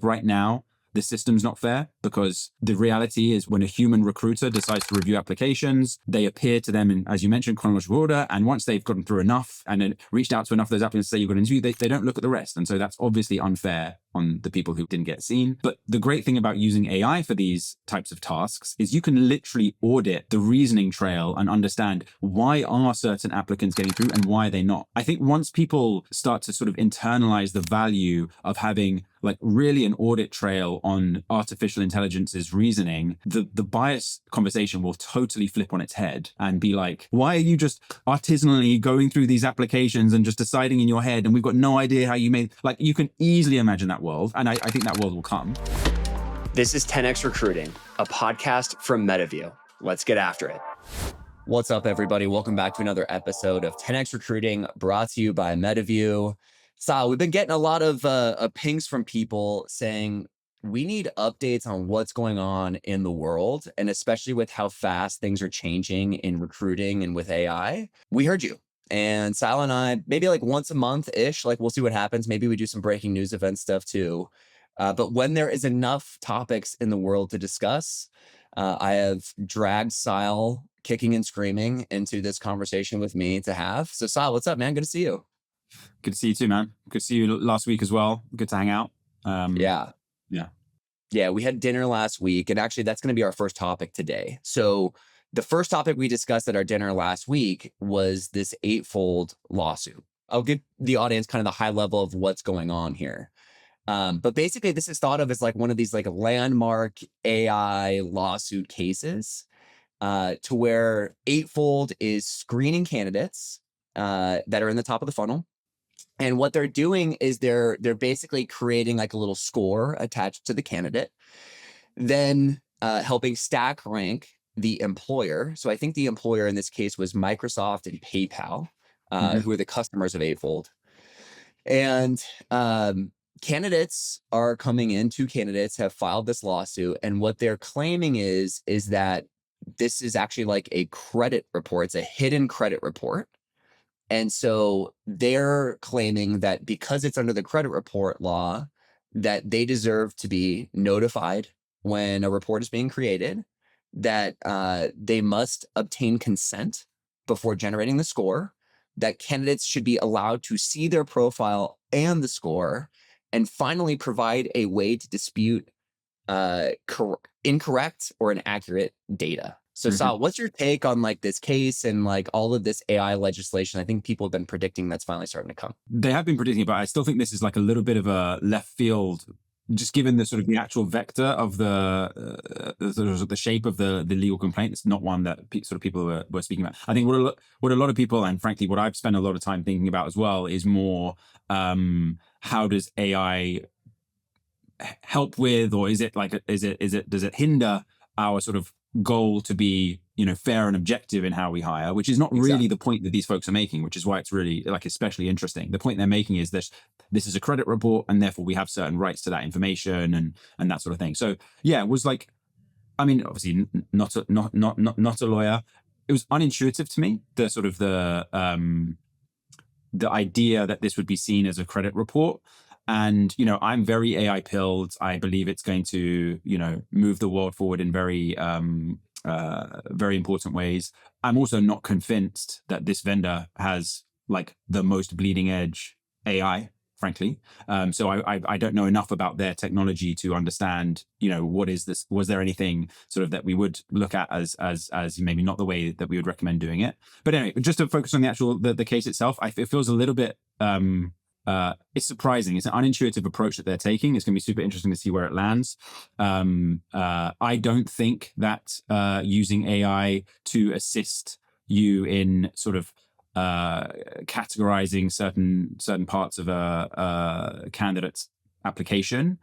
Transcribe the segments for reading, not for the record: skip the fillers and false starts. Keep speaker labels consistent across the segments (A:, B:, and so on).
A: Right now, the system's not fair because the reality is when a human recruiter decides to review applications, they appear to them in, as you mentioned, chronological order. And once they've gotten through enough and then reached out to enough of those applicants to say you've got an interview, they don't look at the rest. And so that's obviously unfair on the people who didn't get seen. But the great thing about using AI for these types of tasks is you can literally audit the reasoning trail and understand why are certain applicants getting through and why are they not. I think once people start to sort of internalize the value of having like really an audit trail on artificial intelligence's reasoning, the bias conversation will totally flip on its head and be like, why are you just artisanally going through these applications and just deciding in your head and we've got no idea how you made, like you can easily imagine that world. And I think that world will come.
B: This is 10X Recruiting, a podcast from MetaView. Let's get after it. What's up, everybody? Welcome back to another episode of 10X Recruiting, brought to you by MetaView. So we've been getting a lot of pings from people saying we need updates on what's going on in the world, and especially with how fast things are changing in recruiting and with AI. We heard you. And Sal and I, maybe like once a month-ish, like we'll see what happens. Maybe we do some breaking news event stuff too. But when there is enough topics in the world to discuss, I have dragged Sal kicking and screaming into this conversation with me to have. So Sal, what's up, man? Good to see you.
A: Good to see you too, man. Good to see you last week as well. Good to hang out.
B: Yeah, we had dinner last week, and actually that's going to be our first topic today. So the first topic we discussed at our dinner last week was this Eightfold lawsuit. I'll give the audience kind of the high level of what's going on here. But basically this is thought of as like one of these like landmark AI lawsuit cases to where Eightfold is screening candidates that are in the top of the funnel. And what they're doing is they're basically creating like a little score attached to the candidate, then helping stack rank the employer. So I think the employer in this case was Microsoft and PayPal, who are the customers of Eightfold. And candidates are coming in, two candidates have filed this lawsuit. And what they're claiming is that this is actually like a credit report. It's a hidden credit report. And so they're claiming that because it's under the credit report law, that they deserve to be notified when a report is being created, that they must obtain consent before generating the score, that candidates should be allowed to see their profile and the score, and finally provide a way to dispute incorrect or inaccurate data. So Sal, what's your take on like this case and like all of this AI legislation? I think people have been predicting that's finally starting to come.
A: They have been predicting it, but I still think this is like a little bit of a left field, just given the sort of the actual vector of the shape of the legal complaint. It's not one that sort of people were speaking about. I think what a lot of people, and frankly, what I've spent a lot of time thinking about as well, is more how does AI help with, or is it like, does it hinder our sort of goal to be, fair and objective in how we hire, which is not really the point that these folks are making, which is why it's really like especially interesting. The point they're making is this is a credit report, and therefore we have certain rights to that information and that sort of thing. So yeah, it was like, I mean, obviously not a lawyer. It was unintuitive to me, the sort of the idea that this would be seen as a credit report. And, I'm very AI pilled. I believe it's going to, move the world forward in very, very important ways. I'm also not convinced that this vendor has like the most bleeding edge AI, frankly. So I don't know enough about their technology to understand, what is this? Was there anything sort of that we would look at as maybe not the way that we would recommend doing it? But anyway, just to focus on the actual, the case itself, it feels a little bit, it's surprising. It's an unintuitive approach that they're taking. It's going to be super interesting to see where it lands. I don't think that using AI to assist you in sort of categorizing certain parts of a candidate's application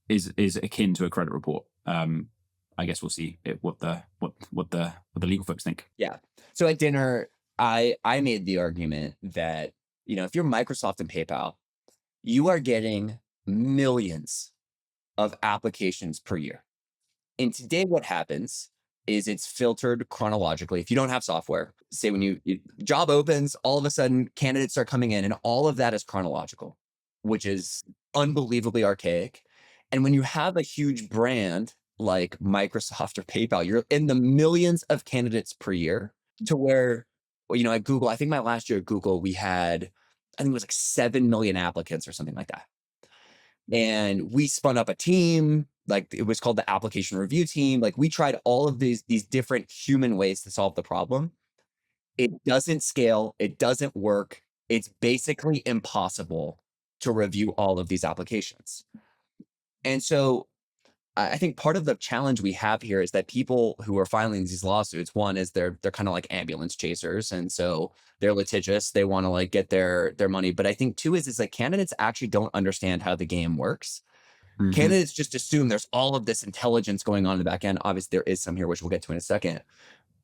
A: is akin to a credit report. I guess we'll see what the legal folks think.
B: Yeah. So at dinner, I made the argument that if you're Microsoft and PayPal, you are getting millions of applications per year. And today what happens is it's filtered chronologically. If you don't have software, say when you job opens, all of a sudden candidates are coming in and all of that is chronological, which is unbelievably archaic. And when you have a huge brand like Microsoft or PayPal, you're in the millions of candidates per year to where, at Google, I think my last year at Google, we had, I think it was like 7 million applicants or something like that. And we spun up a team, like it was called the application review team. Like we tried all of these different human ways to solve the problem. It doesn't scale. It doesn't work. It's basically impossible to review all of these applications. And so I think part of the challenge we have here is that people who are filing these lawsuits, one is they're kind of like ambulance chasers, and so they're litigious. They want to like get their money. But I think two is like candidates actually don't understand how the game works.
A: Mhm.
B: Candidates just assume there's all of this intelligence going on in the back end. Obviously, there is some here, which we'll get to in a second.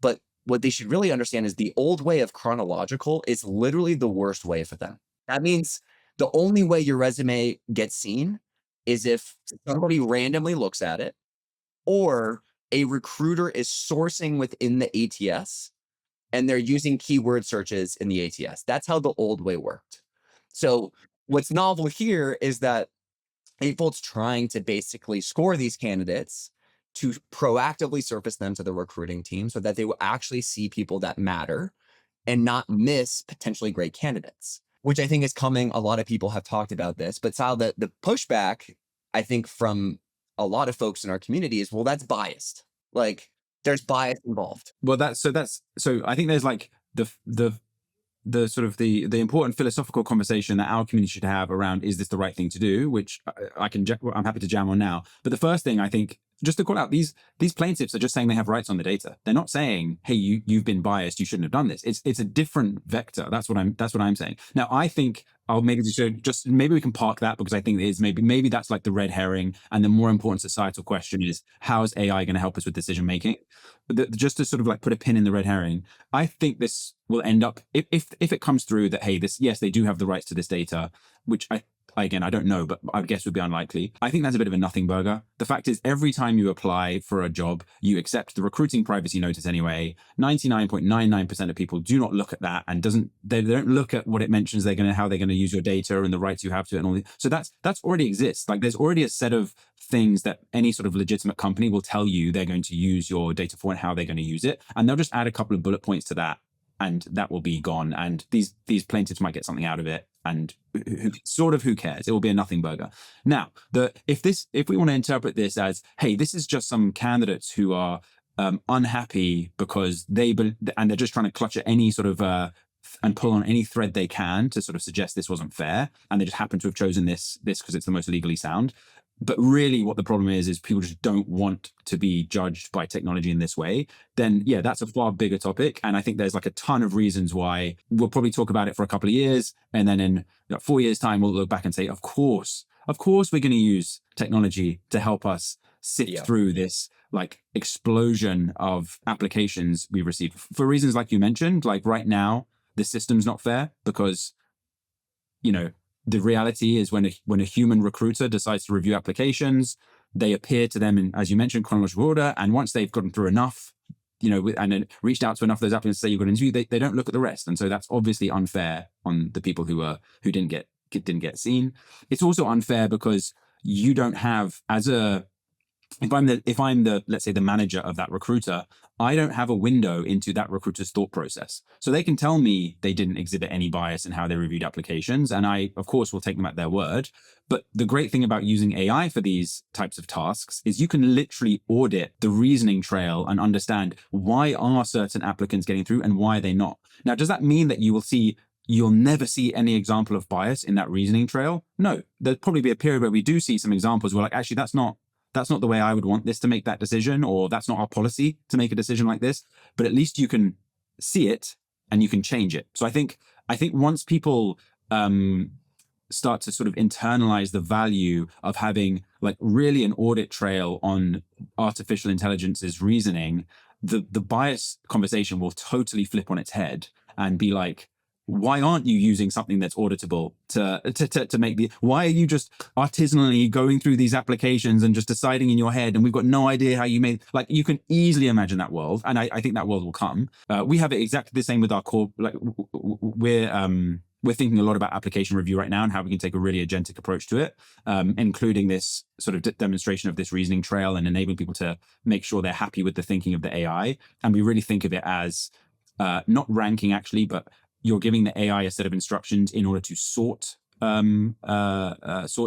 B: But what they should really understand is the old way of chronological is literally the worst way for them. That means the only way your resume gets seen is if somebody randomly looks at it or a recruiter is sourcing within the ATS and they're using keyword searches in the ATS. That's how the old way worked. So what's novel here is that Eightfold's trying to basically score these candidates to proactively surface them to the recruiting team so that they will actually see people that matter and not miss potentially great candidates, which I think is coming. A lot of people have talked about this, but Sal, the pushback, I think, from a lot of folks in our community is, well, that's biased. Like there's bias involved.
A: Well, so I think there's like the sort of the important philosophical conversation that our community should have around, is this the right thing to do, which I'm happy to jam on now. But the first thing, I think, just to call out, these plaintiffs are just saying they have rights on the data. They're not saying, hey, you've been biased, you shouldn't have done this. It's a different vector. That's what I'm saying. Now, I think I'll maybe maybe we can park that, because I think it is maybe that's like the red herring, and the more important societal question is, how is AI going to help us with decision making? But just to sort of like put a pin in the red herring, I think this will end up, if it comes through that, hey, yes, they do have the rights to this data, which again, I don't know, but I guess would be unlikely. I think that's a bit of a nothing burger. The fact is, every time you apply for a job, you accept the recruiting privacy notice anyway. 99.99% of people do not look at that, and they don't look at what it mentions how they're going to use your data and the rights you have to it and all. So that's already exists. Like there's already a set of things that any sort of legitimate company will tell you they're going to use your data for and how they're going to use it, and they'll just add a couple of bullet points to that, and that will be gone. And these plaintiffs might get something out of it, and who cares? It will be a nothing burger. Now, if we want to interpret this as, hey, this is just some candidates who are unhappy because and they're just trying to clutch at any sort of and pull on any thread they can to sort of suggest this wasn't fair, and they just happen to have chosen this because it's the most legally sound. But really what the problem is people just don't want to be judged by technology in this way. Then yeah, that's a far bigger topic. And I think there's like a ton of reasons why. We'll probably talk about it for a couple of years, and then in 4 years time, we'll look back and say, of course, we're going to use technology to help us sift through this like explosion of applications we receive for reasons like you mentioned. Like right now, the system's not fair because, the reality is when a human recruiter decides to review applications, they appear to them in, as you mentioned, chronological order. And once they've gotten through enough, and then reached out to enough of those applicants to say you've got an interview, they don't look at the rest. And so that's obviously unfair on the people who didn't get seen. It's also unfair because you don't have, if I'm the let's say the manager of that recruiter, I don't have a window into that recruiter's thought process. So they can tell me they didn't exhibit any bias in how they reviewed applications, and I of course will take them at their word. But the great thing about using AI for these types of tasks is you can literally audit the reasoning trail and understand, why are certain applicants getting through and why are they not. Now, does that mean that you'll never see any example of bias in that reasoning trail? No, there'll probably be a period where we do see some examples where, like, actually that's not the way I would want this to make that decision, or that's not our policy to make a decision like this. But at least you can see it and you can change it. So I think once people start to sort of internalize the value of having like really an audit trail on artificial intelligence's reasoning, the bias conversation will totally flip on its head and be like, why aren't you using something that's auditable to make why are you just artisanally going through these applications and just deciding in your head, and we've got no idea how you made, like, you can easily imagine that world. And I think that world will come. We have it exactly the same with our core, like we're we're thinking a lot about application review right now and how we can take a really agentic approach to it, including this sort of demonstration of this reasoning trail and enabling people to make sure they're happy with the thinking of the AI. And we really think of it as not ranking actually, but you're giving the AI a set of instructions in order to sort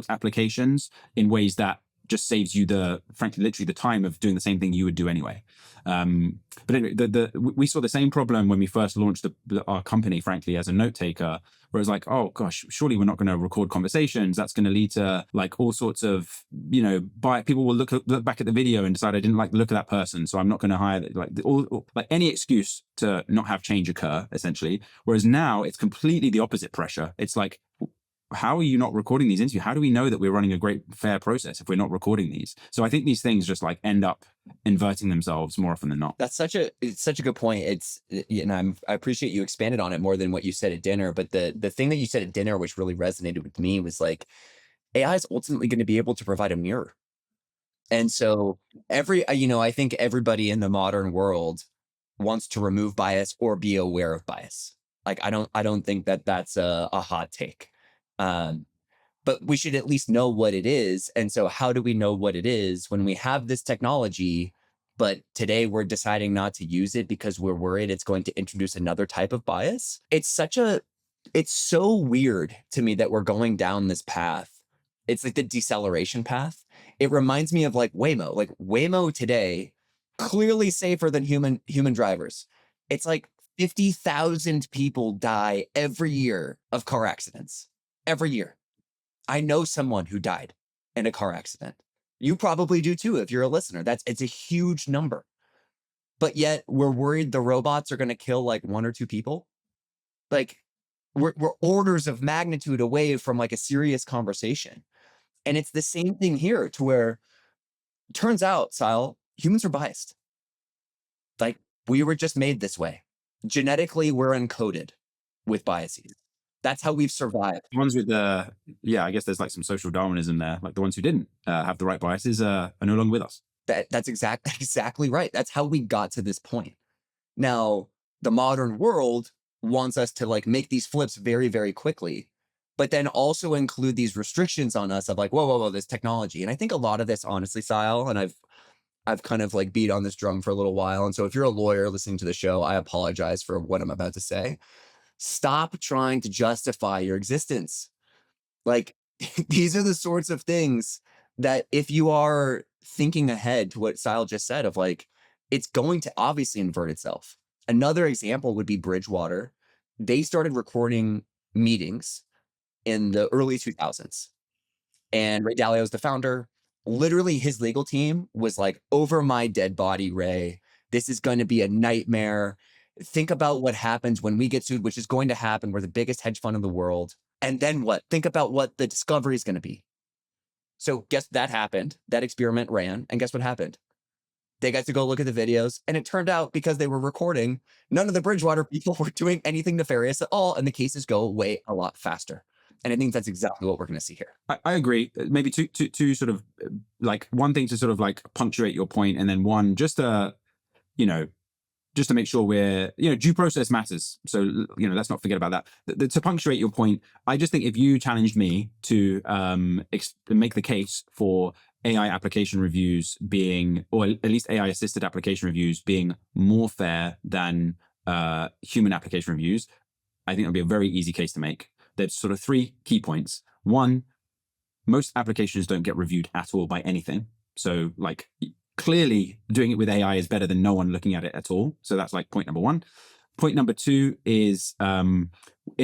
A: applications in ways that just saves you frankly, literally the time of doing the same thing you would do anyway. But anyway, we saw the same problem when we first launched our company, frankly, as a note taker, where it's like, oh gosh, surely we're not going to record conversations. That's going to lead to like all sorts of, people will look back at the video and decide I didn't like the look of that person, so I'm not going to hire like any excuse to not have change occur, essentially. Whereas now it's completely the opposite pressure. It's like, how are you not recording these interviews? How do we know that we're running a great, fair process if we're not recording these? So I think these things just like end up inverting themselves more often than not.
B: It's such a good point. I appreciate you expanded on it more than what you said at dinner. But the thing that you said at dinner, which really resonated with me, was like, AI is ultimately going to be able to provide a mirror. And so I think everybody in the modern world wants to remove bias or be aware of bias. Like, I don't think that that's a hot take. But we should at least know what it is. And so how do we know what it is when we have this technology, but today we're deciding not to use it because we're worried it's going to introduce another type of bias? It's so weird to me that we're going down this path. It's like the deceleration path. It reminds me of like Waymo. Like Waymo today, clearly safer than human drivers. It's like 50,000 people die every year of car accidents. Every year. I know someone who died in a car accident. You probably do too if you're a listener. It's a huge number. But yet we're worried the robots are going to kill like 1 or 2 people. Like we're orders of magnitude away from like a serious conversation. And it's the same thing here, to where turns out, Sile, humans are biased. Like we were just made this way. Genetically, we're encoded with biases. That's how we've survived.
A: The ones with I guess there's like some social Darwinism there. Like the ones who didn't have the right biases are no longer with us.
B: That's exactly right. That's how we got to this point. Now, the modern world wants us to like make these flips very, very quickly, but then also include these restrictions on us of like, whoa, this technology. And I think a lot of this, honestly, Sile, and I've kind of like beat on this drum for a little while. And so if you're a lawyer listening to the show, I apologize for what I'm about to say. Stop trying to justify your existence. Like these are the sorts of things that if you are thinking ahead to what Sile just said of like, it's going to obviously invert itself. Another example would be Bridgewater. They started recording meetings in the early 2000s. And Ray Dalio is the founder. Literally his legal team was like, over my dead body, Ray, this is going to be a nightmare. Think about what happens when we get sued, which is going to happen. We're the biggest hedge fund in the world. And then what? Think about what the discovery is going to be. So guess that happened. That experiment ran. And guess what happened? They got to go look at the videos. And it turned out because they were recording, none of the Bridgewater people were doing anything nefarious at all. And the cases go away a lot faster. And I think that's exactly what we're going to see here.
A: I agree. Maybe two sort of like one thing to sort of like punctuate your point, and then one just just to make sure we're, due process matters. So, let's not forget about that. To punctuate your point, I just think if you challenged me to make the case for AI application reviews being, or at least AI assisted application reviews being more fair than human application reviews, I think it'll be a very easy case to make. There's sort of 3 key points. One, most applications don't get reviewed at all by anything. So like, clearly doing it with AI is better than no one looking at it at all. So that's like point number 1. Point number 2 is in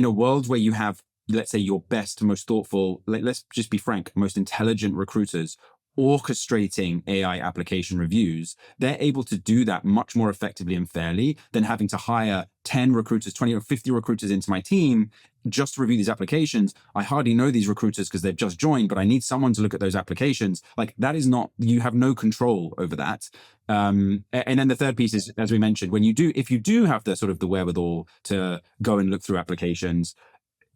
A: a world where you have, let's say, your best, most thoughtful, let's just be frank, most intelligent recruiters orchestrating AI application reviews, they're able to do that much more effectively and fairly than having to hire 10 recruiters, 20 or 50 recruiters into my team just to review these applications. I hardly know these recruiters because they've just joined, but I need someone to look at those applications. Like that is not, you have no control over that. And then the third piece is, as we mentioned, if you do have the sort of the wherewithal to go and look through applications,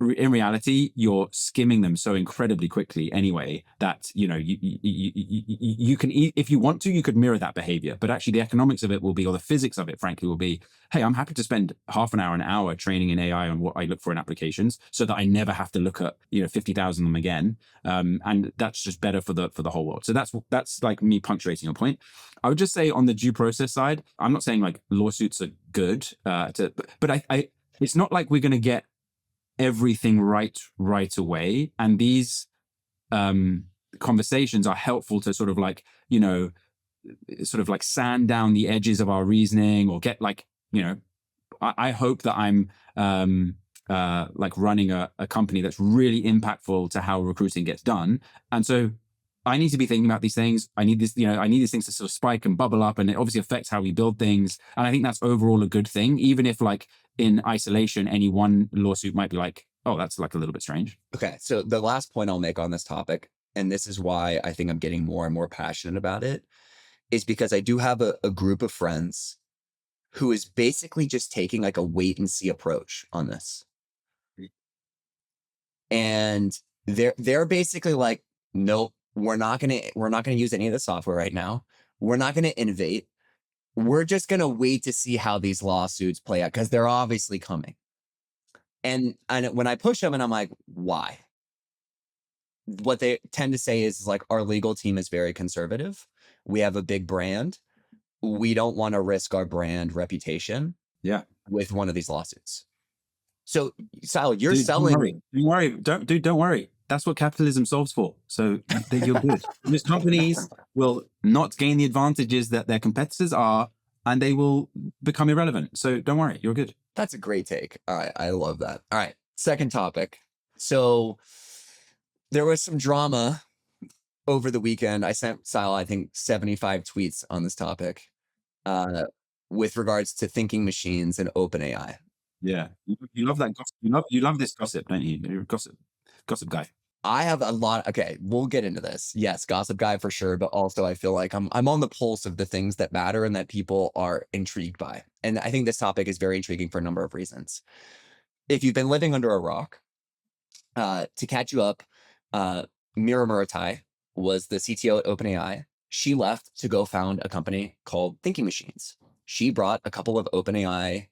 A: in reality, you're skimming them so incredibly quickly anyway that, you know, you can, if you want to, you could mirror that behavior. But actually the economics of it will be, or the physics of it, frankly, will be, hey, I'm happy to spend half an hour, an hour training in AI on what I look for in applications so that I never have to look at, you know, 50,000 of them again. And that's just better for the whole world. So that's like me punctuating your point. I would just say on the due process side, I'm not saying like lawsuits are good, but I it's not like we're going to get everything right away. And these conversations are helpful to sort of like, you know, sort of like sand down the edges of our reasoning, or get like, you know, I hope that I'm like running a company that's really impactful to how recruiting gets done. And so I need to be thinking about these things. I need this, you know, I need these things to sort of spike and bubble up, and it obviously affects how we build things. And I think that's overall a good thing, even if like in isolation, any one lawsuit might be like, oh, that's like a little bit strange.
B: Okay. So the last point I'll make on this topic, and this is why I think I'm getting more and more passionate about it, is because I do have a group of friends who is basically just taking like a wait and see approach on this. And they're basically like, nope, we're not gonna use any of the software right now. We're not gonna innovate. We're just gonna wait to see how these lawsuits play out, because they're obviously coming. And when I push them and I'm like, why? What they tend to say is like, our legal team is very conservative. We have a big brand. We don't want to risk our brand reputation with one of these lawsuits. So, Sal, you're selling.
A: Don't worry. Don't worry. That's what capitalism solves for. So you're good. These companies will not gain the advantages that their competitors are, and they will become irrelevant. So don't worry. You're good.
B: That's a great take. All right. I love that. All right. Second topic. So there was some drama over the weekend. I sent Sal, I think, 75 tweets on this topic with regards to thinking machines and OpenAI.
A: Yeah. You love that gossip. You love this gossip, don't you? You're a gossip guy.
B: I have a lot. Okay, we'll get into this. Yes, gossip guy for sure, but also I feel like I'm on the pulse of the things that matter and that people are intrigued by. And I think this topic is very intriguing for a number of reasons. If you've been living under a rock, to catch you up, Mira Muratai was the CTO at OpenAI. She left to go found a company called Thinking Machines. She brought a couple of OpenAI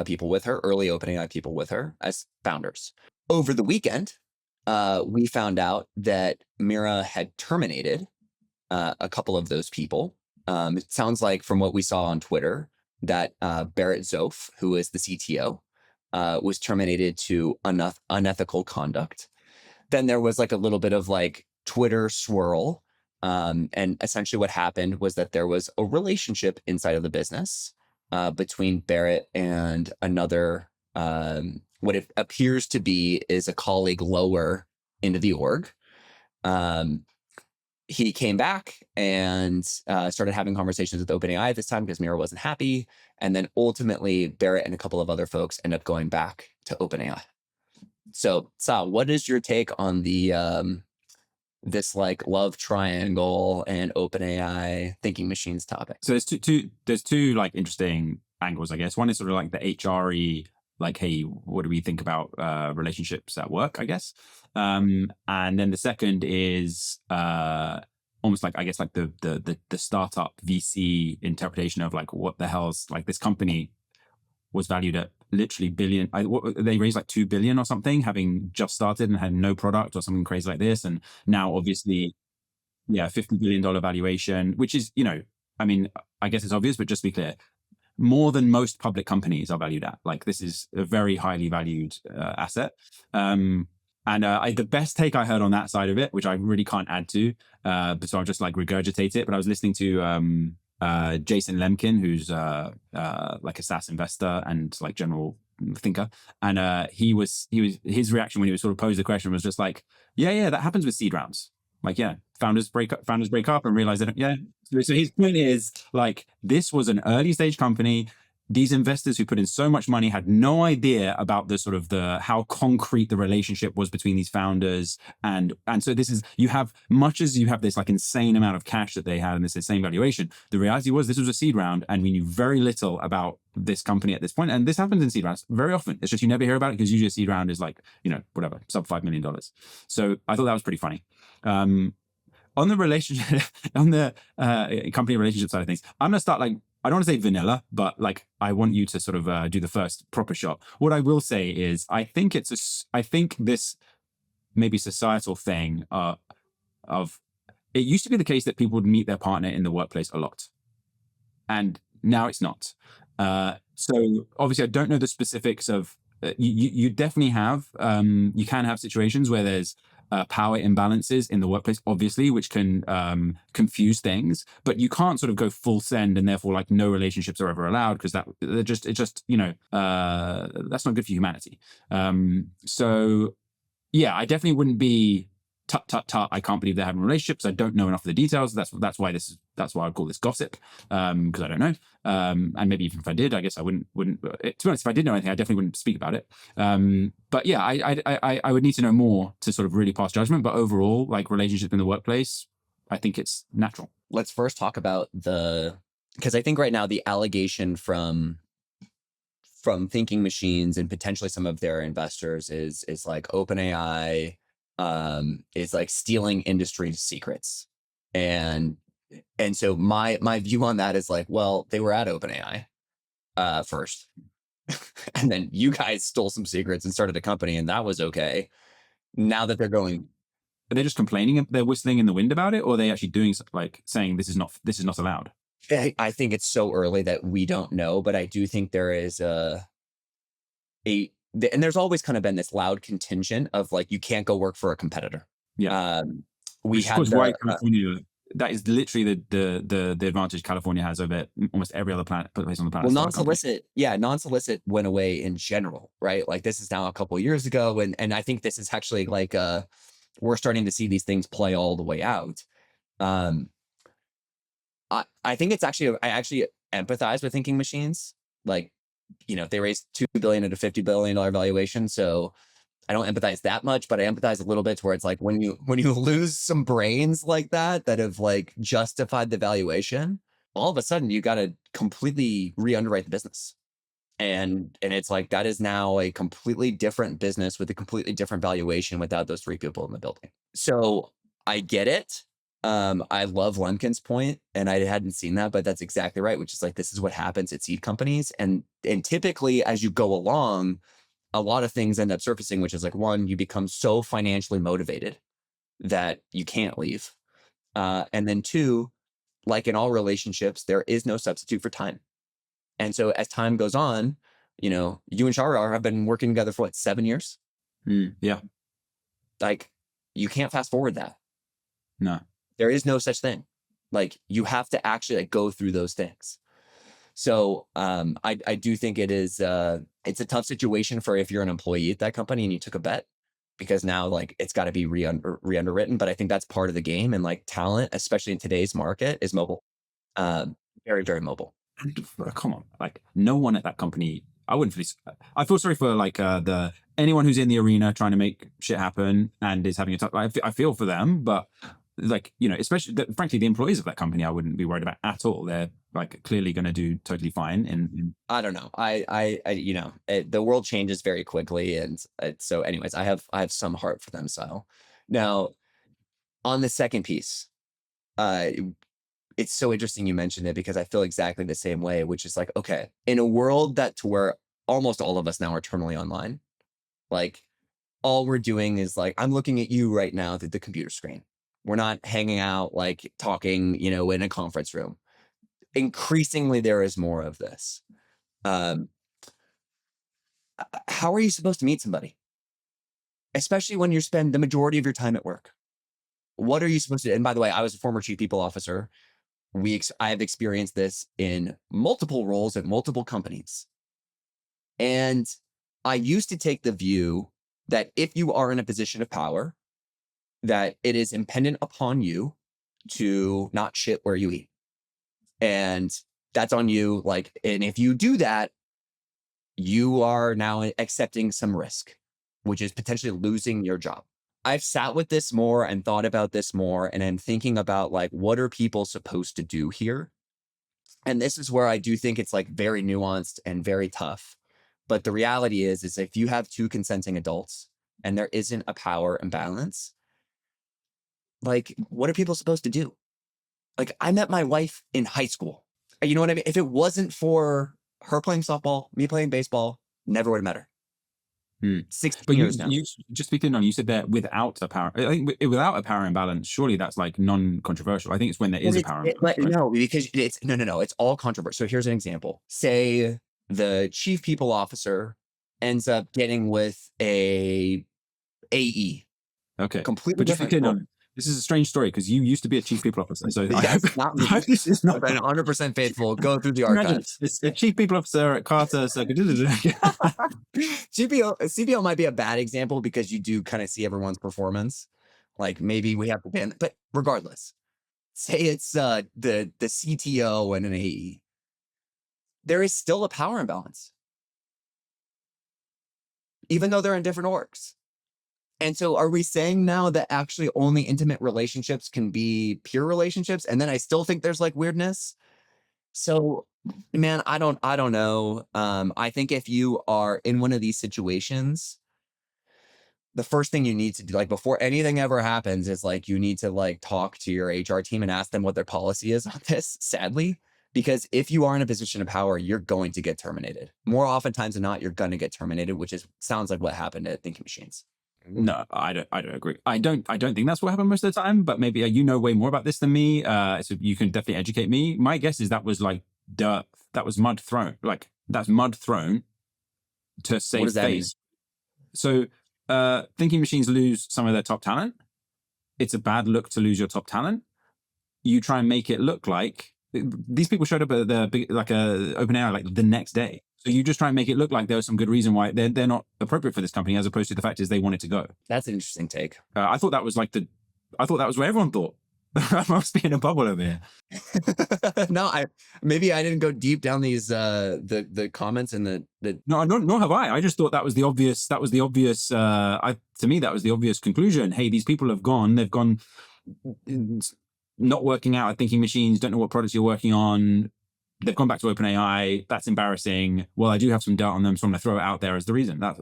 B: people with her, early OpenAI people with her as founders. Over the weekend, we found out that Mira had terminated a couple of those people. It sounds like from what we saw on Twitter that Barrett Zoff, who is the CTO, was terminated to unethical conduct. Then there was like a little bit of like Twitter swirl. And essentially what happened was that there was a relationship inside of the business between Barrett and another, what it appears to be is a colleague lower into the org. He came back and started having conversations with OpenAI at this time because Mira wasn't happy. And then ultimately Barrett and a couple of other folks end up going back to OpenAI. So Sal, what is your take on the this like love triangle and OpenAI thinking machines topic?
A: So there's two like interesting angles, I guess. One is sort of like the HRE, like, hey, what do we think about relationships at work, I guess. And then the second is almost like, I guess, like the startup VC interpretation of like, what the hell's like this company was valued at literally billion. They raised like 2 billion or something, having just started and had no product or something crazy like this. And now obviously, $50 billion valuation, which is, you know, I mean, I guess it's obvious, but just to be clear, more than most public companies are valued at. Like, this is a very highly valued asset. And the best take I heard on that side of it, which I really can't add to, but so I'll just like regurgitate it. But I was listening to Jason Lemkin, who's like a SaaS investor and like general thinker, and his reaction when he was sort of posed the question was just like, yeah, that happens with seed rounds. Like, yeah, founders break up and realize that, yeah. So his point is like, this was an early stage company. these investors who put in so much money had no idea about the sort of how concrete the relationship was between these founders. And so this is, you have, much as you have this like insane amount of cash that they had and this insane valuation, the reality was this was a seed round and we knew very little about this company at this point. And this happens in seed rounds very often. It's just, you never hear about it because usually a seed round is like, whatever, sub $5 million. So I thought that was pretty funny. On the relationship, on the company relationship side of things, I'm gonna start like, I don't want to say vanilla, but like I want you to sort of do the first proper shot. What I will say is, I think this maybe societal thing of it used to be the case that people would meet their partner in the workplace a lot, and now it's not. So obviously, I don't know the specifics of. You definitely have. You can have situations where there's power imbalances in the workplace, obviously, which can confuse things. But you can't sort of go full send and therefore like no relationships are ever allowed because that's not good for humanity. So yeah, I definitely wouldn't be tut. I can't believe they're having relationships. I don't know enough of the details. That's why I call this gossip, because I don't know. And maybe even if I did, I guess I wouldn't. To be honest, if I did know anything, I definitely wouldn't speak about it. But yeah, I would need to know more to sort of really pass judgment. But overall, like relationships in the workplace, I think it's natural.
B: Let's first talk about because I think right now the allegation from Thinking Machines and potentially some of their investors is like OpenAI is like stealing industry secrets. And so my view on that is like, well, they were at OpenAI first. And then you guys stole some secrets and started a company, and that was okay. Now that they're going,
A: are they just complaining? They're whistling in the wind about it, or are they actually doing like saying this is not allowed?
B: I think it's so early that we don't know, but I do think there is and there's always kind of been this loud contingent of like, you can't go work for a competitor.
A: Yeah.
B: We had
A: why California, that is literally the advantage California has over almost every other place on the planet.
B: Well, non-solicit went away in general, right? Like this is now a couple of years ago. And I think this is actually like, we're starting to see these things play all the way out. I think I actually empathize with Thinking Machines. Like, they raised $2 billion at a $50 billion valuation. So I don't empathize that much, but I empathize a little bit to where it's like when you lose some brains like that have like justified the valuation, all of a sudden you got to completely re-underwrite the business. And it's like, that is now a completely different business with a completely different valuation without those three people in the building. So I get it. I love Lemkin's point, and I hadn't seen that, but that's exactly right, which is like, this is what happens at seed companies. And typically as you go along, a lot of things end up surfacing, which is like, one, you become so financially motivated that you can't leave. And then two, like in all relationships, there is no substitute for time. And so as time goes on, you and Shahrar have been working together for 7 years?
A: Yeah.
B: Like, you can't fast forward that.
A: No.
B: There is no such thing. Like, you have to actually go through those things. So I do think it is it's a tough situation for if you're an employee at that company and you took a bet, because now like it's got to be re-underwritten. But I think that's part of the game, and like talent, especially in today's market, is mobile, very, very mobile.
A: And come on, like no one at that company. I feel sorry for like anyone who's in the arena trying to make shit happen and is having a tough. I feel for them, but like especially frankly, the employees of that company, I wouldn't be worried about at all. They're like clearly going to do totally fine. And
B: I don't know. The world changes very quickly, and so anyways, I have some heart for them. So now on the second piece, it's so interesting you mentioned it, because I feel exactly the same way, which is like, okay, in a world to where almost all of us now are terminally online, like all we're doing is like, I'm looking at you right now through the computer screen. We're not hanging out, like talking, in a conference room. Increasingly, there is more of this. How are you supposed to meet somebody? Especially when you spend the majority of your time at work. What are you supposed to do? And by the way, I was a former chief people officer. I have experienced this in multiple roles at multiple companies. And I used to take the view that if you are in a position of power, that it is impendent upon you to not shit where you eat. And that's on you. Like, and if you do that, you are now accepting some risk, which is potentially losing your job. I've sat with this more and thought about this more, and I'm thinking about like, what are people supposed to do here? And this is where I do think it's like very nuanced and very tough. But the reality is if you have two consenting adults and there isn't a power imbalance, like, what are people supposed to do? Like, I met my wife in high school. You know what I mean? If it wasn't for her playing softball, me playing baseball, never would have met her. 16
A: But
B: years now.
A: you just speaking on, you said that without a power, I think without a power imbalance, surely that's like non-controversial. I think it's when there is a power imbalance. Right?
B: No, because it's no. It's all controversial. So here's an example. Say the chief people officer ends up getting with a AE.
A: Okay.
B: Completely
A: but just
B: different.
A: on, this is a strange story because you used to be a chief people officer. So
B: yes, not me.
A: This is not
B: been 100% faithful. Go through the archives.
A: It's a chief people officer at Carter. So
B: CPO might be a bad example because you do kind of see everyone's performance. Like maybe we have to ban, but regardless, say it's the CTO and an AE. There is still a power imbalance, even though they're in different orgs. And so are we saying now that actually only intimate relationships can be peer relationships? And then I still think there's like weirdness. So man, I don't know. I think if you are in one of these situations, the first thing you need to do, like before anything ever happens, is like you need to like talk to your HR team and ask them what their policy is on this, sadly. Because if you are in a position of power, you're going to get terminated. More oftentimes than not, you're going to get terminated, which sounds like what happened at Thinking Machines.
A: No, I don't agree. I don't think that's what happened most of the time, but maybe you know way more about this than me. So you can definitely educate me. My guess is that was like dirt. That was mud thrown. Like that's mud thrown to save
B: What does that
A: face. So Thinking Machines lose some of their top talent. It's a bad look to lose your top talent. You try and make it look like these people showed up at the big, like OpenAI like the next day. So you just try and make it look like there was some good reason why they're not appropriate for this company, as opposed to the fact is they wanted to go.
B: That's an interesting take.
A: I thought that was what everyone thought. I must be in a bubble over here.
B: No, maybe I didn't go deep down these the comments and the.
A: No, nor have I. I just thought that was the obvious. To me, that was the obvious conclusion. Hey, these people have gone. They've gone. Not working out at Thinking Machines. Don't know what products you're working on. They've gone back to OpenAI. That's embarrassing. Well, I do have some doubt on them, so I'm going to throw it out there as the reason. That's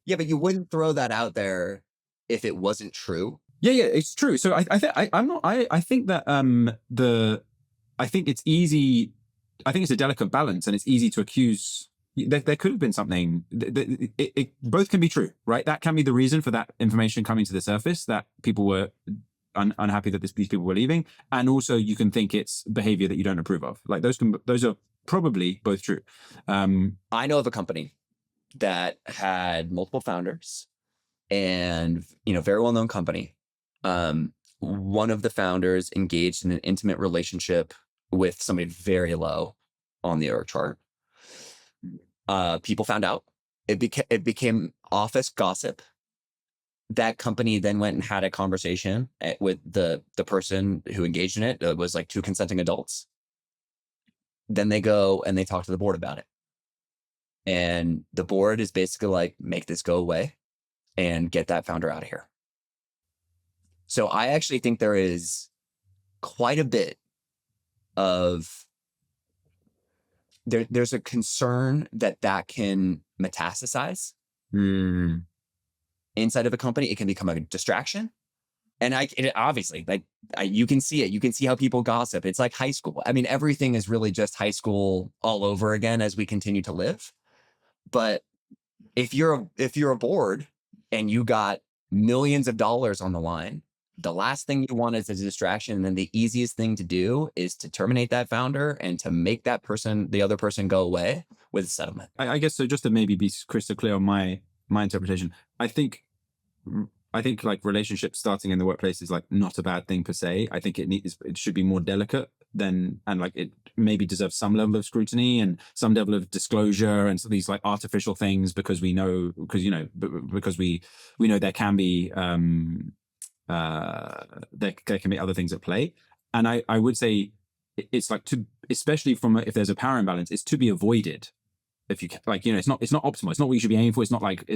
B: Yeah, but you wouldn't throw that out there if it wasn't true.
A: Yeah, it's true. So I think that I think it's easy. I think it's a delicate balance, and it's easy to accuse. There could have been something. It both can be true, right? That can be the reason for that information coming to the surface, that people were unhappy that these people were leaving, and also you can think it's behavior that you don't approve of. Like those are probably both true.
B: I know of a company that had multiple founders, and very well known company. One of the founders engaged in an intimate relationship with somebody very low on the org chart. People found out. It became office gossip. That company then went and had a conversation with the person who engaged in it. It was like two consenting adults. Then they go and they talk to the board about it. And the board is basically like, make this go away and get that founder out of here. So I actually think there is quite a bit of, there's a concern that can metastasize. Inside of a company. It can become a distraction. And obviously, you can see it. You can see how people gossip. It's like high school. I mean, everything is really just high school all over again as we continue to live. But if you're a board and you got millions of dollars on the line, the last thing you want is a distraction. And then the easiest thing to do is to terminate that founder and to make the other person go away with a settlement.
A: I guess so. Just to maybe be crystal clear on my interpretation, I think like relationships starting in the workplace is like not a bad thing per se. I think it should be more delicate and like it maybe deserves some level of scrutiny and some level of disclosure and so these like artificial things because we know there can be there can be other things at play. And I would say it's especially if there's a power imbalance, is to be avoided. If you like, it's not optimal. It's not what you should be aiming for. It's not like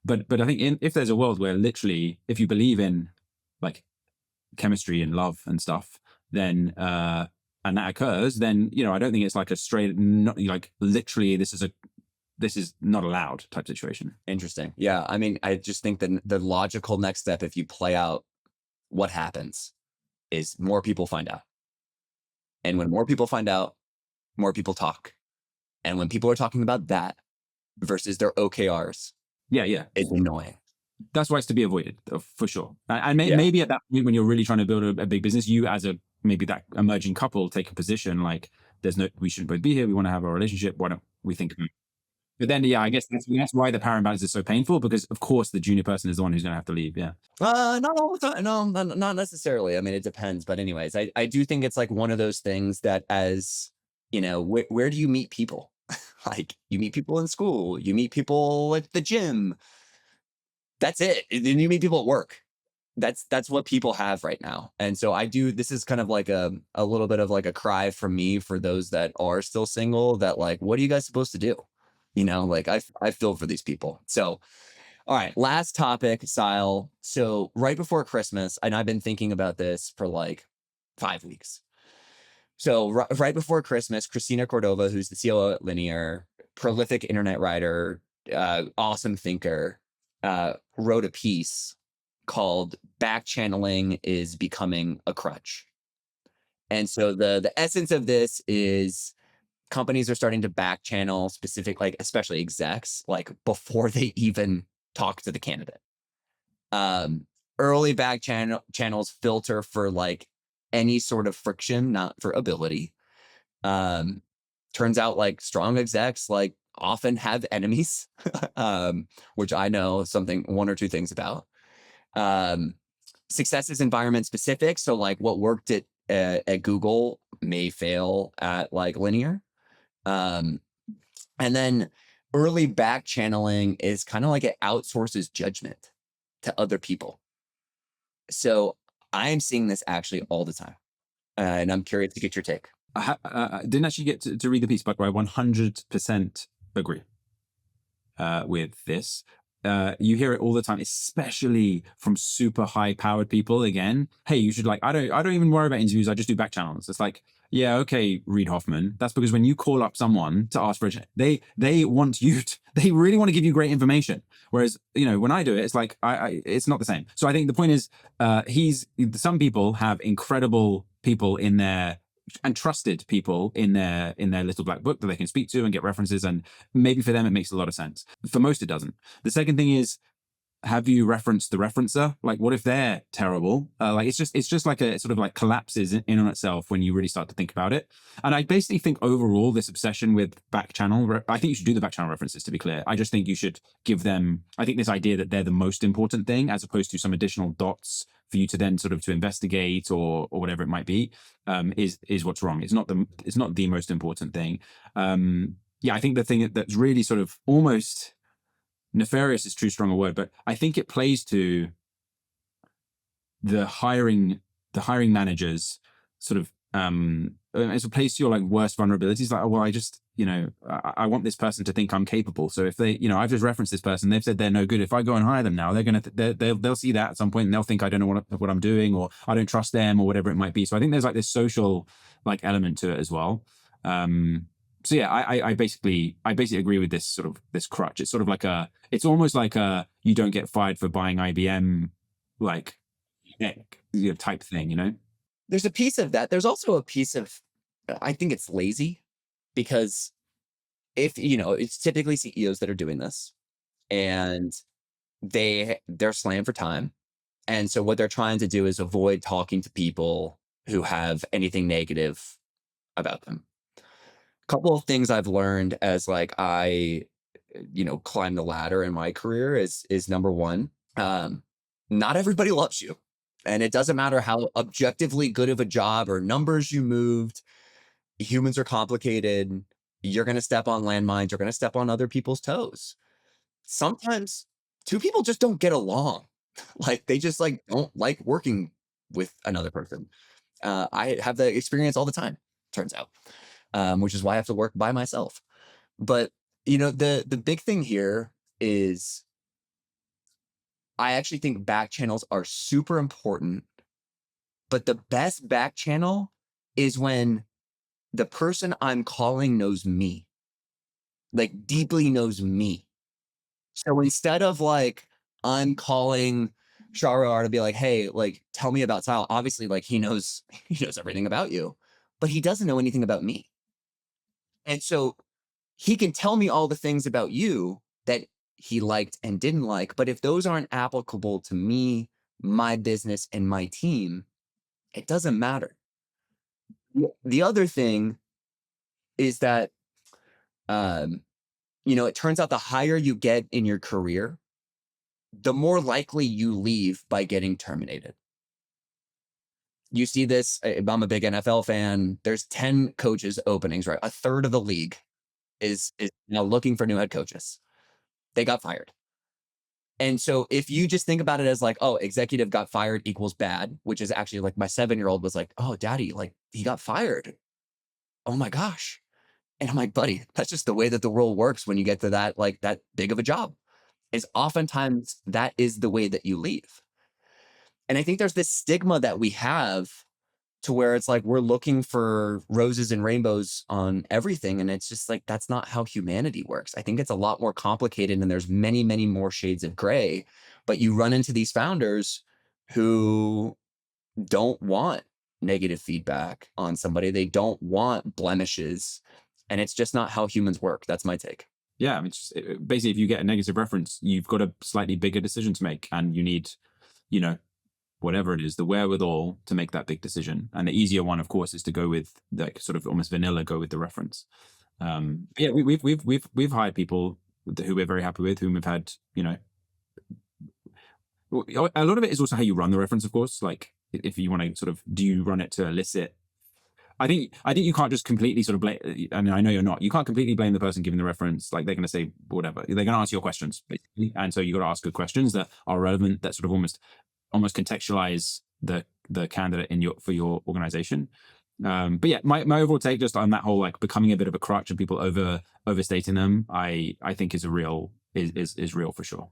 A: but I think if there's a world where literally, if you believe in like chemistry and love and stuff, then and that occurs, then I don't think it's like a straight, not like literally this is not allowed type situation.
B: Interesting. Yeah. I mean, I just think that the logical next step, if you play out what happens, is more people find out. And when more people find out, more people talk. And when people are talking about that versus their OKRs, it's annoying.
A: That's why it's to be avoided, for sure. And maybe at that point, when you're really trying to build a big business, you as maybe that emerging couple take a position like, we shouldn't both be here. We want to have a relationship. Why don't we think? But then, I guess that's why the power imbalance is so painful, because of course the junior person is the one who's going to have to leave. Yeah.
B: Not all the time. No, not necessarily. I mean, it depends. But anyways, I do think it's like one of those things that, as where do you meet people? Like, you meet people in school, you meet people at the gym. That's it. Then you meet people at work. That's what people have right now. And so this is kind of like a little bit of like a cry from me for those that are still single, that like, what are you guys supposed to do? Like I feel for these people. So, all right, last topic, Sile. So right before Christmas, and I've been thinking about this for like 5 weeks. So right before Christmas, Christina Cordova, who's the COO at Linear, prolific internet writer, awesome thinker, wrote a piece called "Backchanneling is Becoming a Crutch." And so the essence of this is companies are starting to backchannel specific, like especially execs, like before they even talk to the candidate. Early channels filter for like any sort of friction, not for ability. Turns out like strong execs like often have enemies, which I know one or two things about. Success is environment specific. So like what worked at Google may fail at like Linear. And then early back channeling is kind of like it outsources judgment to other people. So I'm seeing this actually all the time. And I'm curious to get your take.
A: I didn't actually get to read the piece, but I 100% agree with this. You hear it all the time, especially from super high powered people. Again, hey, you should I don't even worry about interviews. I just do back channels. It's like, yeah, okay, Reid Hoffman. That's because when you call up someone to ask for they want you they really want to give you great information. Whereas, when I do it, it's like, it's not the same. So I think the point is, some people have incredible people in their, and trusted people in their little black book that they can speak to and get references, and maybe for them it makes a lot of sense. For most it doesn't. The second thing is, have you referenced the referencer? Like, what if they're terrible? It's just like it sort of like collapses in on itself when you really start to think about it. And I basically think overall this obsession with backchannel, I think you should do the backchannel references, to be clear. I just think you should give them, I think this idea that they're the most important thing, as opposed to some additional dots for you to then sort of to investigate or whatever it might be, is what's wrong. It's not the most important thing. I think the thing that's really sort of almost nefarious is too strong a word, but I think it plays to the hiring managers sort of, it plays to your like worst vulnerabilities. Like, oh, well, I just, I want this person to think I'm capable. So if they, I've just referenced this person, they've said they're no good. If I go and hire them now, they'll see that at some point and they'll think I don't know what I'm doing, or I don't trust them, or whatever it might be. So I think there's like this social like element to it as well. So yeah, I basically agree with this sort of this crutch. It's sort of like it's almost like you don't get fired for buying IBM, like type thing,
B: There's a piece of that. There's also a piece of, I think it's lazy, because if, it's typically CEOs that are doing this, and they're slammed for time. And so what they're trying to do is avoid talking to people who have anything negative about them. Couple of things I've learned as like I climb the ladder in my career is number one, not everybody loves you, and it doesn't matter how objectively good of a job or numbers you moved. Humans are complicated. You're going to step on landmines. You're going to step on other people's toes. Sometimes two people just don't get along. Like they just like don't like working with another person. I have that experience all the time, turns out. which is why I have to work by myself. But the big thing here is I actually think back channels are super important, but the best back channel is when the person I'm calling knows me, like deeply knows me. So instead of like I'm calling Shahryar to be like, hey, like tell me about Sal. Obviously, like he knows he knows everything about you, but he doesn't know anything about me. And so he can tell me all the things about you that he liked and didn't like. But if those aren't applicable to me, my business, and my team, it doesn't matter. The other thing is that, it turns out the higher you get in your career, the more likely you leave by getting terminated. You see this, I'm a big NFL fan. There's 10 coaches openings, right? A third of the league is now looking for new head coaches. They got fired. And so if you just think about it as like, oh, executive got fired equals bad, which is actually like my 7-year-old was like, oh, daddy, like he got fired. Oh my gosh. And I'm like, buddy, that's just the way that the world works when you get to that, like that big of a job, is oftentimes that is the way that you leave. And I think there's this stigma that we have to where it's like we're looking for roses and rainbows on everything. And it's just like, that's not how humanity works. I think it's a lot more complicated and there's many, many more shades of gray. But you run into these founders who don't want negative feedback on somebody, they don't want blemishes. And it's just not how humans work. That's my take.
A: Yeah, I mean, basically, if you get a negative reference, you've got a slightly bigger decision to make, and you need, whatever it is, the wherewithal to make that big decision. And the easier one, of course, is to go with like sort of almost vanilla, go with the reference. Yeah, we've hired people who we're very happy with, whom we've had, a lot of it is also how you run the reference, of course. Like if you want to sort of, do you run it to elicit? I think you can't just completely sort of blame, and I know you're not, you can't completely blame the person giving the reference. Like they're going to say whatever, they're going to ask your questions basically. And so you got to ask good questions that are relevant, that sort of almost contextualize the candidate for your organization. But yeah, my overall take just on that whole like becoming a bit of a crutch and people overstating them, I think is real for sure.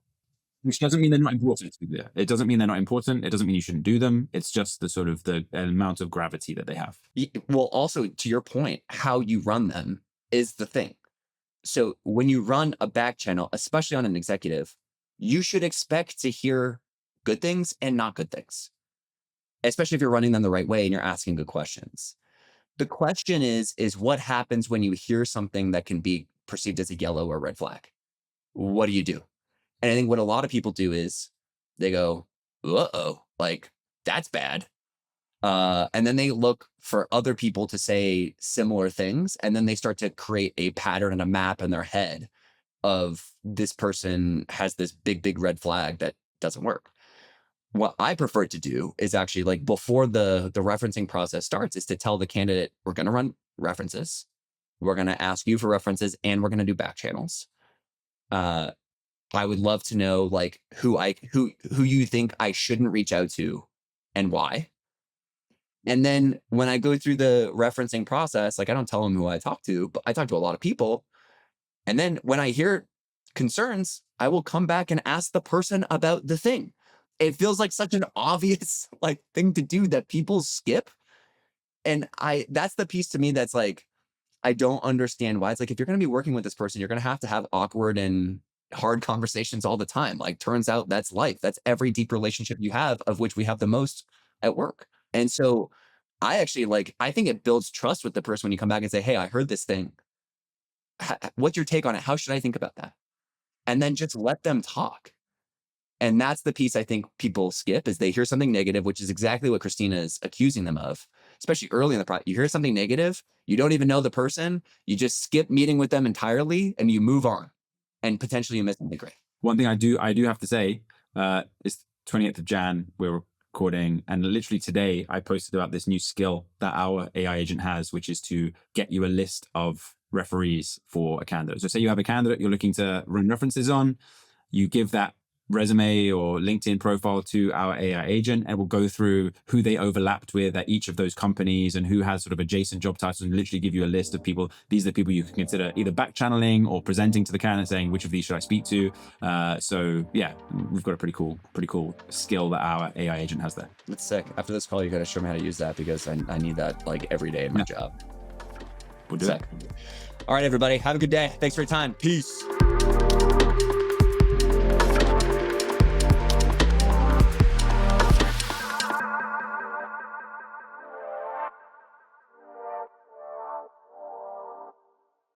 A: Which doesn't mean they're not important. It doesn't mean they're not important. It doesn't mean you shouldn't do them. It's just the sort of the amount of gravity that they have.
B: Well, also to your point, how you run them is the thing. So when you run a back channel, especially on an executive, you should expect to hear good things and not good things, especially if you're running them the right way and you're asking good questions. The question is what happens when you hear something that can be perceived as a yellow or red flag? What do you do? And I think what a lot of people do is they go, uh-oh, like that's bad. And then they look for other people to say similar things. And then they start to create a pattern and a map in their head of this person has this big, big red flag that doesn't work. What I prefer to do is actually like before the referencing process starts is to tell the candidate, we're going to run references. We're going to ask you for references and we're going to do back channels. I would love to know like who you think I shouldn't reach out to and why. And then when I go through the referencing process, like I don't tell them who I talk to, but I talk to a lot of people. And then when I hear concerns, I will come back and ask the person about the thing. It feels like such an obvious like thing to do that people skip. And that's the piece to me that's like, I don't understand why. It's like, if you're going to be working with this person, you're going to have awkward and hard conversations all the time. Like, turns out that's life. That's every deep relationship you have, of which we have the most at work. And so I actually I think it builds trust with the person when you come back and say, hey, I heard this thing. What's your take on it? How should I think about that? And then just let them talk. And that's the piece I think people skip, is they hear something negative, which is exactly what Christina is accusing them of, especially early in the process. You hear something negative, you don't even know the person, you just skip meeting with them entirely and you move on, and potentially you miss something great.
A: One thing I do have to say, it's 28th of Jan, we're recording, and literally today I posted about this new skill that our AI agent has, which is to get you a list of referees for a candidate. So say you have a candidate you're looking to run references on, you give that resume or LinkedIn profile to our AI agent, and we'll go through who they overlapped with at each of those companies and who has sort of adjacent job titles, and literally give you a list of people. These are the people you can consider either backchanneling or presenting to the candidate saying, which of these should I speak to? So yeah, we've got a pretty cool skill that our AI agent has there.
B: That's sick. After this call, you got to show me how to use that, because I need that like every day in my job.
A: We'll do
B: Sick.
A: it.
B: All right, everybody. Have a good day. Thanks for your time. Peace.